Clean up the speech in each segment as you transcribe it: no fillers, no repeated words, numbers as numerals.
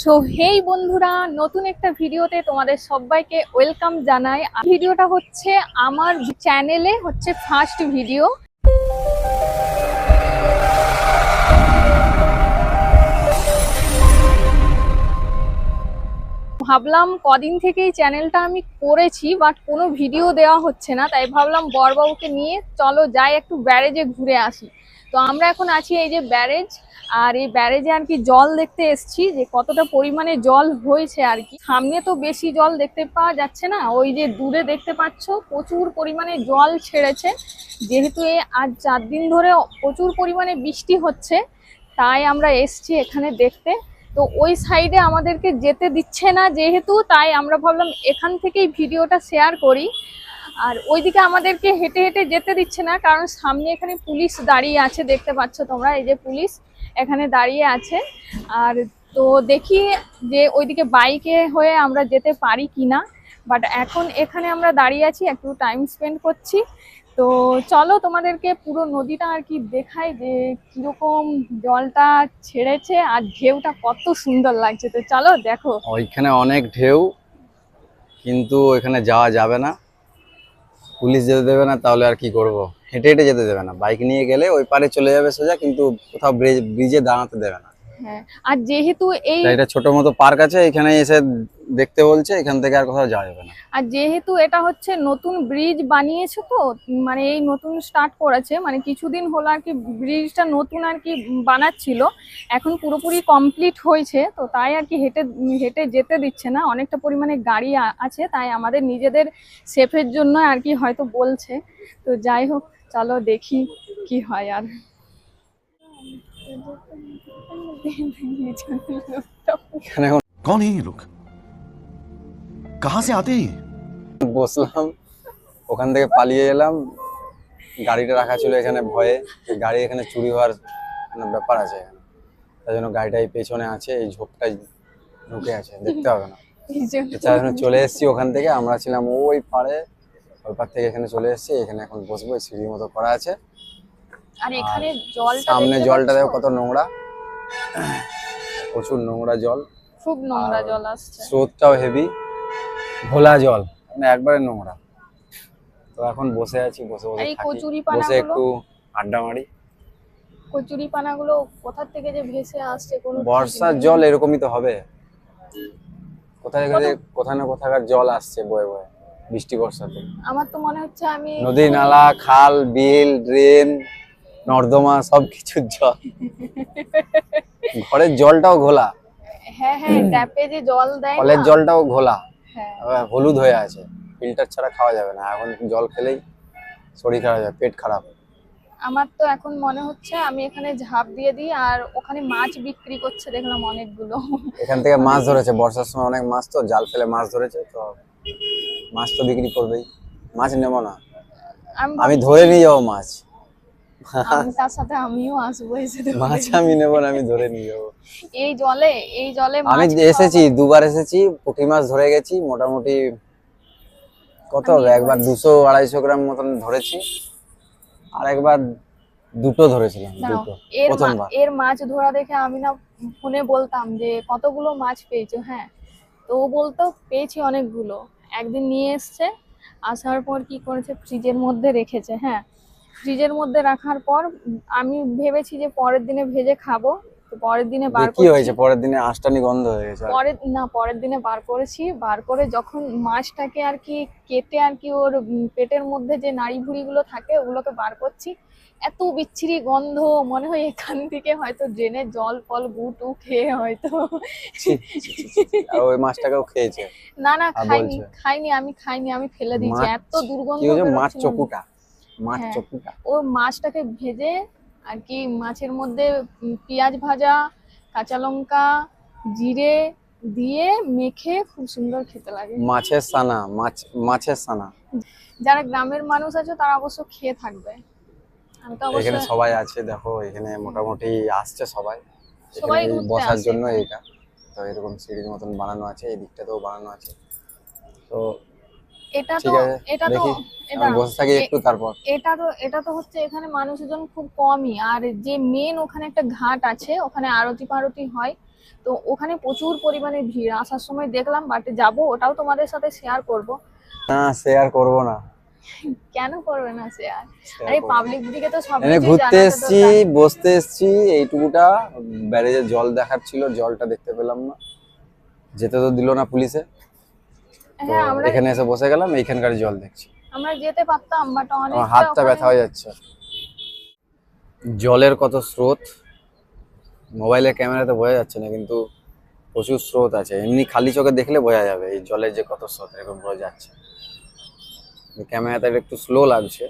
So hey বন্ধুরা, নতুন একটা ভিডিওতে তোমাদের সবাইকে ওয়েলকাম জানাই। ভিডিওটা হচ্ছে আমার চ্যানেলে ফার্স্ট ভিডিও। ভাবলাম কদিন থেকেই চ্যানেলটা আমি করেছি, বাট কোনো ভিডিও দেওয়া হচ্ছে না, তাই ভাবলাম বড়বাবুকে নিয়ে চলো যাই একটু ব্যারেজে ঘুরে আসি। তো আমরা এখন আছি এই যে ব্যারেজ, আর এই ব্যারেজে আর কি জল দেখতে এসছি যে কতটা পরিমাণে জল হয়েছে আর কি। সামনে তো বেশি জল দেখতে পাওয়া যাচ্ছে না, ওই যে দূরে দেখতে পাচ্ছ প্রচুর পরিমাণে জল ছেড়েছে। যেহেতু আজ 4 দিন ধরে প্রচুর পরিমাণে বৃষ্টি হচ্ছে, তাই আমরা এসছি এখানে দেখতে। তো ওই সাইডে আমাদেরকে যেতে দিচ্ছে না যেহেতু, তাই আমরা ভাবলাম এখান থেকেই ভিডিওটা শেয়ার করি। আর ওইদিকে আমাদেরকে হেঁটে হেঁটে যেতে দিচ্ছে না, কারণ সামনে এখানে পুলিশ দাঁড়িয়ে আছে, দেখতে পাচ্ছ তোমরা, এই যে পুলিশ এখানে দাঁড়িয়ে আছে। আর তো দেখি যে ওইদিকে বাইকে হয়ে আমরা যেতে পারি কিনা, বাট এখন এখানে আমরা দাঁড়িয়ে আছি, একটু টাইম স্পেন্ড করছি। তো চলো তোমাদেরকে পুরো নদীটা আর কি দেখাই যে কিরকম জলটা ছেড়েছে আর ঢেউটা কত সুন্দর লাগছে। তো চলো দেখো। ওইখানে অনেক ঢেউ, কিন্তু ওইখানে যাওয়া যাবে না, পুলিশ যেতে দেবে না। তাহলে আর কি করব, হেঁটে হেঁটে যেতে দেবে না। বাইক নিয়ে গেলে ওই পারে চলে যাবে সোজা, কিন্তু কোথাও ব্রিজে দাঁড়াতে দেবে না। হ্যাঁ, আর যেহেতু এটা ছোট মতো পার্ক আছে, এখানে এসে দেখতে বলছে, এখান থেকে আর কোথাও যাওয়া যাবে না। আর যেহেতু এটা নতুন ব্রিজ বানিয়েছে, তো মানে এই নতুন স্টার্ট করেছে, মানে কিছুদিন হলো আর কি ব্রিজটা নতুন আর কি বানাচ্ছিল, এখন পুরোপুরি কমপ্লিট হয়েছে। তো তাই আর কি হেঁটে হেঁটে যেতে দিচ্ছে না, অনেকটা পরিমাণে গাড়ি আছে, তাই আমাদের নিজেদের সেফের জন্য আর কি হয়তো বলছে। তো যাই হোক, চলো দেখি কি হয়। আর कौन है ये लोग? कहां से आते हैं ये? বসলাম, ওখান থেকে পালিয়ে এলাম। গাড়িটা রাখা ছিল এখানে ভয়ে, গাড়ি এখানে চুরি হওয়ার ব্যাপার আছে এখানে, তাই জন্য গাড়িটা এই পেছনে আছে, এই ঝোপটায় ঢুকে আছে, দেখতে হবে না। এছাড়া চলে এসেছি ওখান থেকে, আমরা ছিলাম ওই পাড়ে, ওই পার থেকে এখানে চলে এসেছি। এখানে এখন বসবো, সিঁড়ির মতো করা আছে। আর এখানে জলটা সামনে জলটা দেখো কত নোংরা, প্রচুর নোংরা জল, খুব নোংরা জল আসছে, স্রোতটাও হেভি, ঘোলা জল, মানে একবারে নোংরা। তো এখন বসে আছি, বসে বসে থাকি, বসে একটু আড্ডা মারি। কচুরি পানাগুলো কোথা থেকে যে ভেসে আসছে কোনো বর্ষার জল এরকমই তো হবে, কোথায় কোথায় না কোথাকার জল আসছে বয়ে বয়ে বৃষ্টি বর্ষাতে। আমার তো মনে হচ্ছে আমি নদী নালা খাল বিল ড্রেন নর্দমা সবকিছুর জল। ঘরের জলটাও ঘোলা। হ্যাঁ হ্যাঁ, ট্যাপে যে জল দেয়, কলের জলটাও ঘোলা, হ্যাঁ হলুদ হয়ে আছে। ফিল্টার ছাড়া খাওয়া যাবে না, এখন জল খেলেই শরীর খারাপ যায়, পেট খারাপ। আমার তো এখন মনে হচ্ছে আমি এখানে ঝাঁপ দিয়ে দিই। আর ওখানে মাছ বিক্রি করছে দেখলাম অনেকগুলো, এখান থেকে মাছ ধরেছে, বর্ষার সময় অনেক মাছ, তো জাল ফেলে মাছ ধরেছে, তো মাছ তো বিক্রি করবেই। মাছ নেবো না, আমি ধরে নিয়ে যাবো মাছ, তার সাথে আমিও আসবো, এসে মাছ আমি নেবো না, আমি ধরে নিয়ে যাবো। এই জলে আমি এসেছি দুবার, এসেছি, পুঁটি মাছ ধরে গেছি, মোটামুটি কত হবে, একবার 200-250 গ্রাম মতন ধরেছি, আর একবার দুটো ধরেছিলাম, দুটো প্রথমবার। এর মাছ ধরা দেখে আমি না ফোনে বলতাম যে কতগুলো মাছ পেয়েছো, হ্যাঁ, তো ও বলতো পেয়েছি অনেকগুলো। একদিন নিয়ে এসছে, আসার পর কি করেছে, ফ্রিজের মধ্যে রেখেছে। হ্যাঁ, ফ্রিজের মধ্যে রাখার পর আমি ভেবেছি যে পরের দিনে ভেজে খাবো। তো পরের দিনে কি হয়েছে, পরের দিনে আঁশটানি গন্ধ হয়ে গেছে। পরের দিনে বার করেছি, বার করে যখন মাছটাকে আর কি কেটে আর কি ওর পেটের মধ্যে যে নাড়ি ভুড়িগুলো থাকে ওগুলোকে বার করছি, এত বিচ্ছিরি গন্ধ, মনে হয় এখান থেকে হয়তো ড্রেনের জল ফল গুটু খেয়ে হয়তো। আর ওই মাছটাকেও খেয়েছে? না না, আমি খাইনি, আমি ফেলে দিয়েছি, এত দুর্গন্ধ। মাছ চকুটা, মাছ চকুটা, ও মাছটাকে ভেজে আর কি মাছের মধ্যে পেঁয়াজ ভাজা, কাঁচা লঙ্কা, জিরে দিয়ে মেখে খুব সুন্দর খেতে লাগে। মাছের সানা, মাছের সানা। যারা গ্রামের মানুষ আছে তারা অবশ্য খেয়ে থাকবে। আমি তো এখানে সবাই আছে, দেখো এখানে মোটামুটি আসছে সবাই বসার জন্য। এইটা তো এরকম সিঁড়ির মতন বানানো আছে, এই দিকটাতেও বানানো আছে। তো বসে থাকি একটু, তারপর এটা তো হচ্ছে এখানে মানুষজন খুব কমই। আর যে মেন ওখানে একটা ঘাট আছে, ওখানে আরতি পারতি হয়, তো ওখানে প্রচুর পরিমাণে ভিড়, আসার সময় দেখলাম, বাট যাব, ওটাও তোমাদের সাথে শেয়ার করব। না শেয়ার করবো না। কেন করবে না শেয়ার? Share আরে করবো। পাবলিক দিকে তো সব এনে কিছু ঘুরতে জানাতে এসছি, দরকার। বসতে এসছি, এইটুকুটা ব্যারেজে জল দেখার ছিল, জলটা দেখতে পেলাম না, যেতে তো দিল না পুলিশে। তো হ্যাঁ আমরা এখানে এসে বসে গেলাম, এইখানকার জল দেখছি। আমরা যেতে পারতাম, বাট আমার অনেকটা হাতটা ওখানে- ব্যথা হয়ে যাচ্ছে। জলের কত স্রোত, মোবাইলের ক্যামেরাতে বোঝা যাচ্ছে না, কিন্তু প্রচুর স্রোত আছে। এমনি খালি চোখে দেখলে বোঝা যাবে এই জলের যে কত স্রোত, এরকম বোঝা যাচ্ছে। ক্যামেরাতে একটু স্লো লাগছে।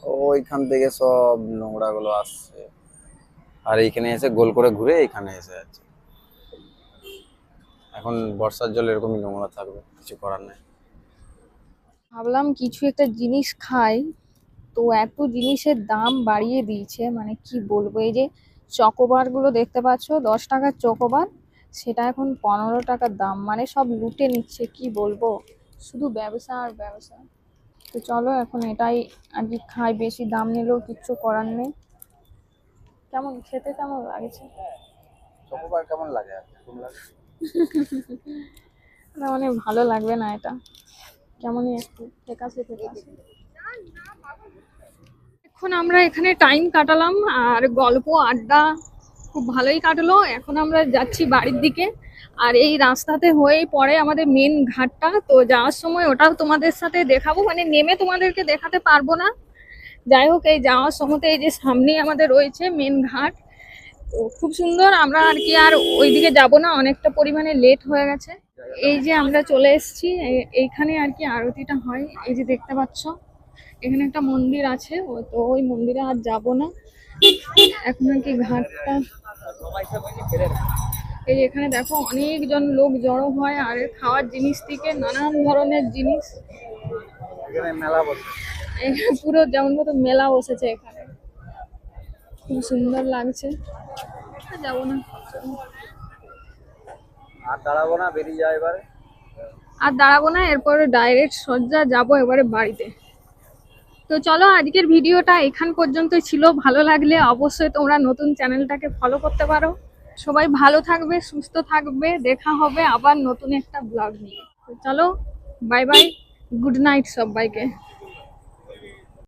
ওইখান থেকে সব নোংরা গুলো আসছে, আর এইখানে এসে গোল করে ঘুরে এইখানে এসে যাচ্ছে। এখন বর্ষার জল এরকমই নোংরা থাকবে, কিছু করার নেই। ভাবলাম কিছু একটা জিনিস খাই, তো এত জিনিসের দাম বাড়িয়ে দিয়েছে, মানে কি বলবো। এই যে চকোবার গুলো দেখতে পাচ্ছ, 10 টাকার চকোবার, সেটা এখন 15 টাকার দাম, মানে সব লুটে নিচ্ছে, কি বলবো, শুধু ব্যবসা আর ব্যবসা। তো চলো এখন এটাই আর কি খাই, বেশি দাম নিলেও কিচ্ছু করার নেই। কেমন খেতে, কেমন লাগছে? চকোবার কেমন লাগে? না মানে ভালো লাগবে না এটা, কেমনই একটু ফেকাসে ফেকাসে। এখন আমরা এখানে টাইম কাটালাম আর গল্প আড্ডা খুব ভালোই কাটলো। এখন আমরা যাচ্ছি বাড়ির দিকে, আর এই রাস্তাতে হয়েই পড়ে আমাদের মেন ঘাটটা। তো যাওয়ার সময় ওটাও তোমাদের সাথে দেখাবো, মানে নেমে তোমাদেরকে দেখাতে পারবো না। যাই হোক, এই যাওয়ার সময়তে এই যে সামনেই আমাদের রয়েছে মেন ঘাট, তো খুব সুন্দর। আমরা আর কি আর ওইদিকে যাব না, অনেকটা পরিমাণে লেট হয়ে গেছে। এই যে আমরা চলে এসেছি, এইখানে আর কি আরতিটা হয়, এই যে দেখতে পাচ্ছ এখানে একটা মন্দির আছে, তো ওই মন্দিরে আর যাব না, এখন আর কি ঘাটটা। এই যে এখানে দেখো অনেকজন লোক জড়ো হয়, আর খাওয়ার জিনিস থেকে নানান ধরনের জিনিস, এখানে মেলা বসে। এখানে পুরো যেমন মতো মেলা বসেছে এখানে, খুব সুন্দর লাগছে। যাবো না, আর দাঁড়াবো না, বেরিয়ে যায় এবারে। আর দাঁড়াবো না, এরপরে ডাইরেক্ট সোজা যাবো এবারে বাড়িতে। তো চলো, আজকের ভিডিওটা এখান পর্যন্ত ছিল। ভালো লাগলে অবশ্যই তোমরা নতুন চ্যানেলটাকে ফলো করতে পারো। সবাই ভালো থাকবে, সুস্থ থাকবে, দেখা হবে আবার নতুন একটা ব্লগ নিয়ে। তো চলো, বাই বাই, গুড নাইট সবাইকে।